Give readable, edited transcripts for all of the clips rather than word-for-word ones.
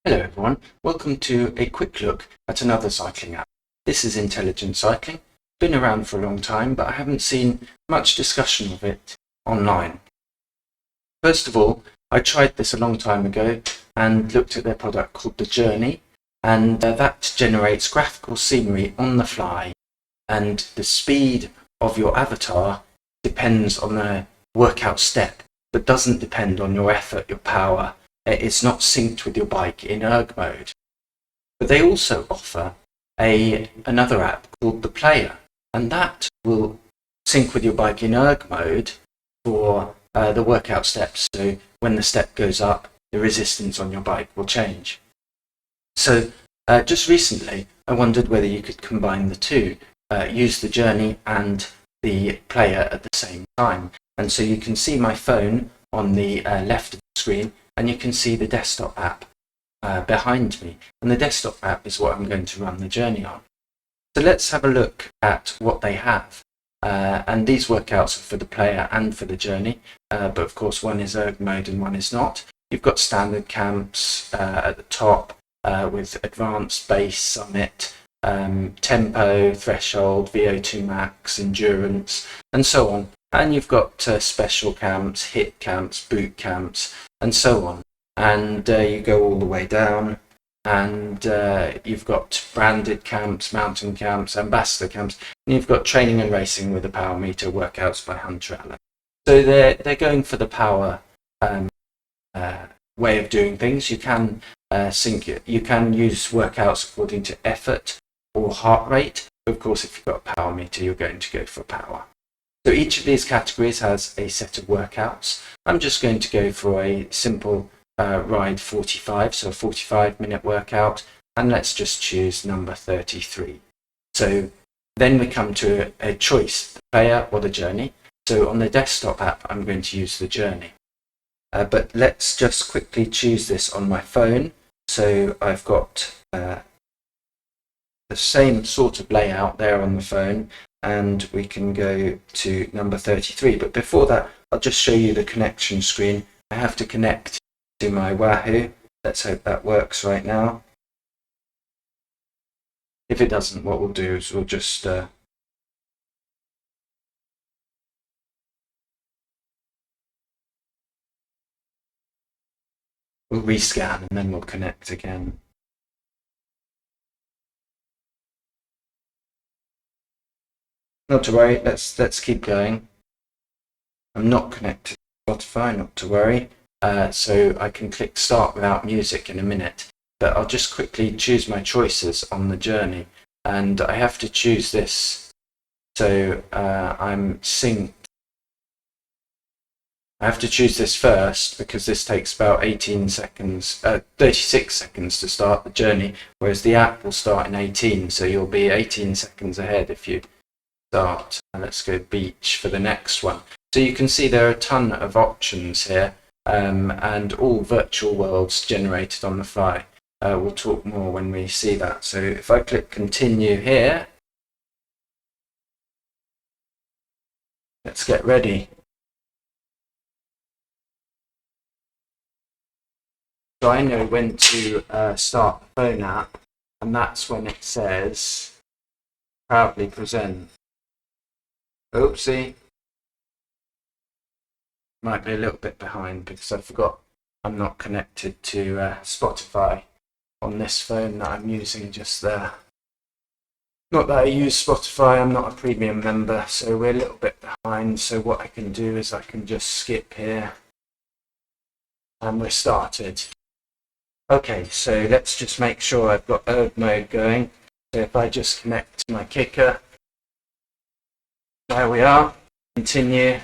Hello everyone, welcome to a quick look at another cycling app. This is Intelligent Cycling. Been around for a long time, but I haven't seen much discussion of it online. First of all, I tried this a long time ago and looked at their product called The Journey, and that generates graphical scenery on the fly, and the speed of your avatar depends on the workout step, but doesn't depend on your effort, your power. It's not synced with your bike in erg mode. But they also offer another app called The Player, and that will sync with your bike in erg mode for the workout steps. So when the step goes up, the resistance on your bike will change. So just recently, I wondered whether you could combine the two, use the Journey and the Player at the same time. And so you can see my phone on the left of the screen, and you can see the desktop app behind me. And the desktop app is what I'm going to run the Journey on. So let's have a look at what they have. And these workouts are for the Player and for the Journey, but of course one is erg mode and one is not. You've got standard camps at the top with advanced, base, summit, tempo, threshold, VO2 max, endurance, and so on. And you've got special camps, hit camps, boot camps, and so on. And you go all the way down, and you've got branded camps, mountain camps, ambassador camps, and you've got training and racing with a power meter, workouts by Hunter Allen. So they're going for the power way of doing things. You can sync it. You can use workouts according to effort or heart rate. Of course, if you've got a power meter, you're going to go for power. So each of these categories has a set of workouts. I'm just going to go for a simple ride 45, so a 45-minute workout, and let's just choose number 33. So then we come to a choice, the Player or the Journey. So on the desktop app, I'm going to use the Journey. But let's just quickly choose this on my phone. So I've got the same sort of layout there on the phone, and we can go to number 33. But before that, I'll just show you the connection screen. I have to connect to my Wahoo. Let's hope that works right now. If it doesn't, what we'll do is we'll just we'll rescan and then we'll connect again. Not to worry, let's keep going. I'm not connected to Spotify, not to worry. So I can click start without music in a minute. But I'll just quickly choose my choices on the Journey. And I have to choose this. So I'm synced. I have to choose this first because this takes about 36 seconds to start the Journey, whereas the app will start in 18. So you'll be 18 seconds ahead if you start. And let's go beach for the next one. So you can see there are a ton of options here, and all virtual worlds generated on the fly. We'll talk more when we see that. So if I click continue here, let's get ready. So I know when to start the phone app, and that's when it says proudly present. Oopsie. Might be a little bit behind because I forgot I'm not connected to Spotify on this phone that I'm using just there. Not that I use Spotify, I'm not a premium member, so we're a little bit behind. So what I can do is I can just skip here and we're started. Okay, so let's just make sure I've got erg mode going. So if I just connect to my kicker, there we are, continue.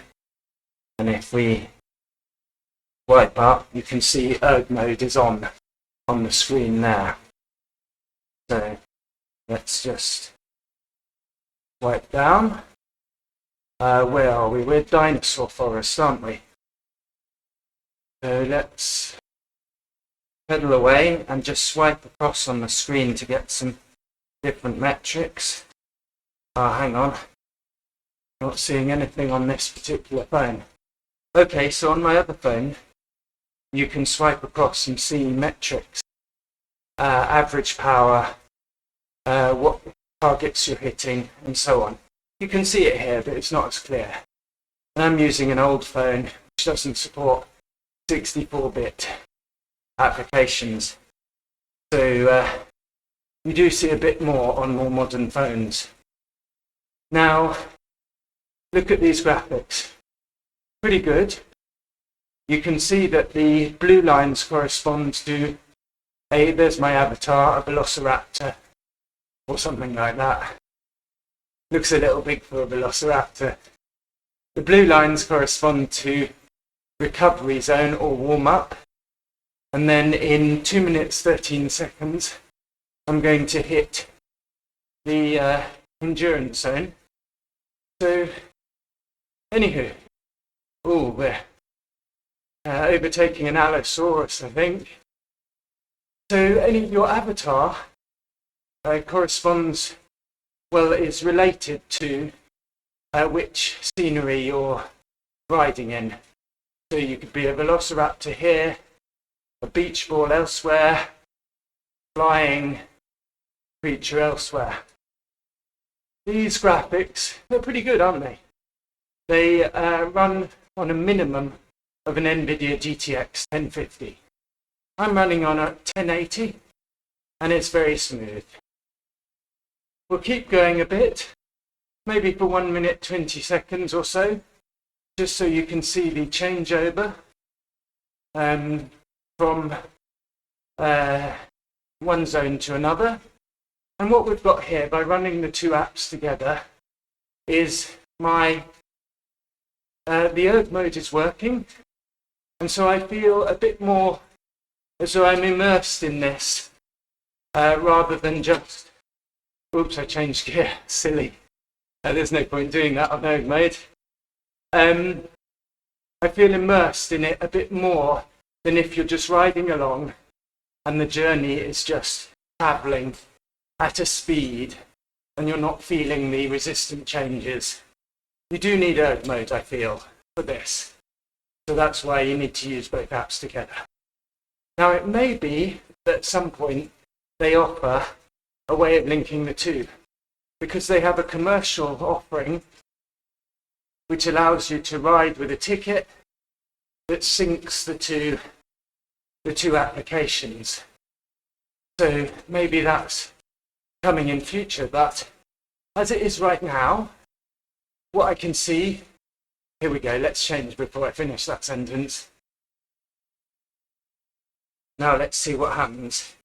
And if we wipe up, you can see erg mode is on the screen there. So let's just wipe down. Where are we? We're Dinosaur Forest, aren't we? So let's pedal away and just swipe across on the screen to get some different metrics. Hang on. Not seeing anything on this particular phone. Okay, so on my other phone, you can swipe across and see metrics average power, what targets you're hitting, and so on. You can see it here, but it's not as clear. And I'm using an old phone which doesn't support 64-bit applications. So you do see a bit more on more modern phones. Now, look at these graphics. Pretty good. You can see that the blue lines correspond to there's my avatar, a velociraptor, or something like that. Looks a little big for a velociraptor. The blue lines correspond to recovery zone or warm up. And then in 2 minutes 13 seconds, I'm going to hit the endurance zone. So, anywho, we're overtaking an Allosaurus, I think. So, your avatar corresponds, well, is related to which scenery you're riding in. So you could be a velociraptor here, a beach ball elsewhere, flying creature elsewhere. These graphics, they're pretty good, aren't they? They run on a minimum of an NVIDIA GTX 1050. I'm running on a 1080, and it's very smooth. We'll keep going a bit, maybe for 1 minute 20 seconds or so, just so you can see the changeover from one zone to another. And what we've got here, by running the two apps together, is the erg mode is working, and so I feel a bit more as though I'm immersed in this, rather than just, oops, I changed gear, silly. There's no point doing that on erg mode. I feel immersed in it a bit more than if you're just riding along and the journey is just travelling at a speed and you're not feeling the resistant changes. You do need erg mode, I feel, for this. So that's why you need to use both apps together. Now, it may be that at some point they offer a way of linking the two, because they have a commercial offering which allows you to ride with a ticket that syncs the two applications. So maybe that's coming in future, but as it is right now, what I can see, here we go, let's change before I finish that sentence. Now let's see what happens.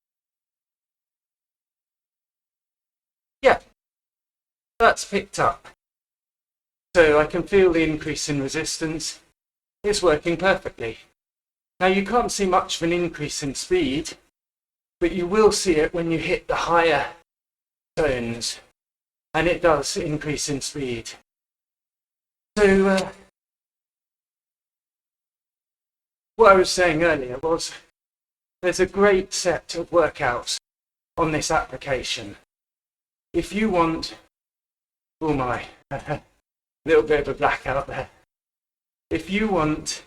Yeah, that's picked up. So I can feel the increase in resistance. It's working perfectly. Now you can't see much of an increase in speed, but you will see it when you hit the higher zones, and it does increase in speed. So what I was saying earlier was there's a great set of workouts on this application. If you want, oh my, little bit of a blackout there. If you want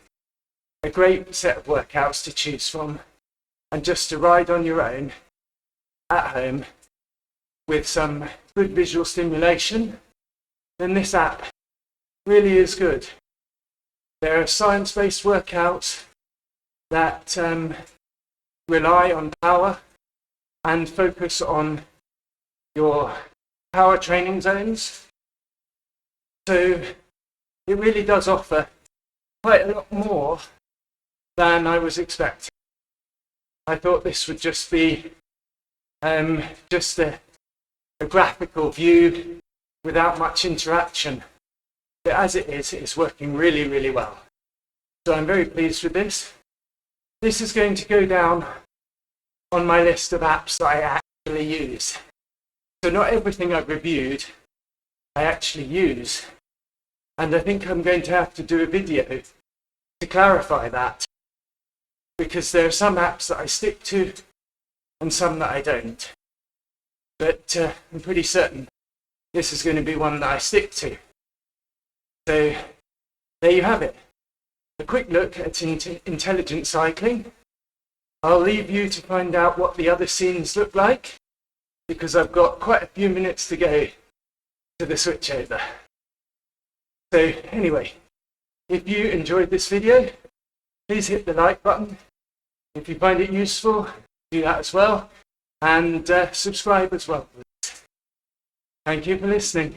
a great set of workouts to choose from and just to ride on your own at home with some good visual stimulation, then this app really is good. There are science-based workouts that rely on power and focus on your power training zones. So it really does offer quite a lot more than I was expecting. I thought this would just be just a graphical view without much interaction. But as it is, it's working really, really well. So I'm very pleased with this. This is going to go down on my list of apps that I actually use. So not everything I've reviewed I actually use. And I think I'm going to have to do a video to clarify that, because there are some apps that I stick to and some that I don't. But I'm pretty certain this is going to be one that I stick to. So there you have it. A quick look at intelligent cycling. I'll leave you to find out what the other scenes look like, because I've got quite a few minutes to go to the switchover. So anyway, if you enjoyed this video, please hit the like button. If you find it useful, do that as well, and subscribe as well. Thank you for listening.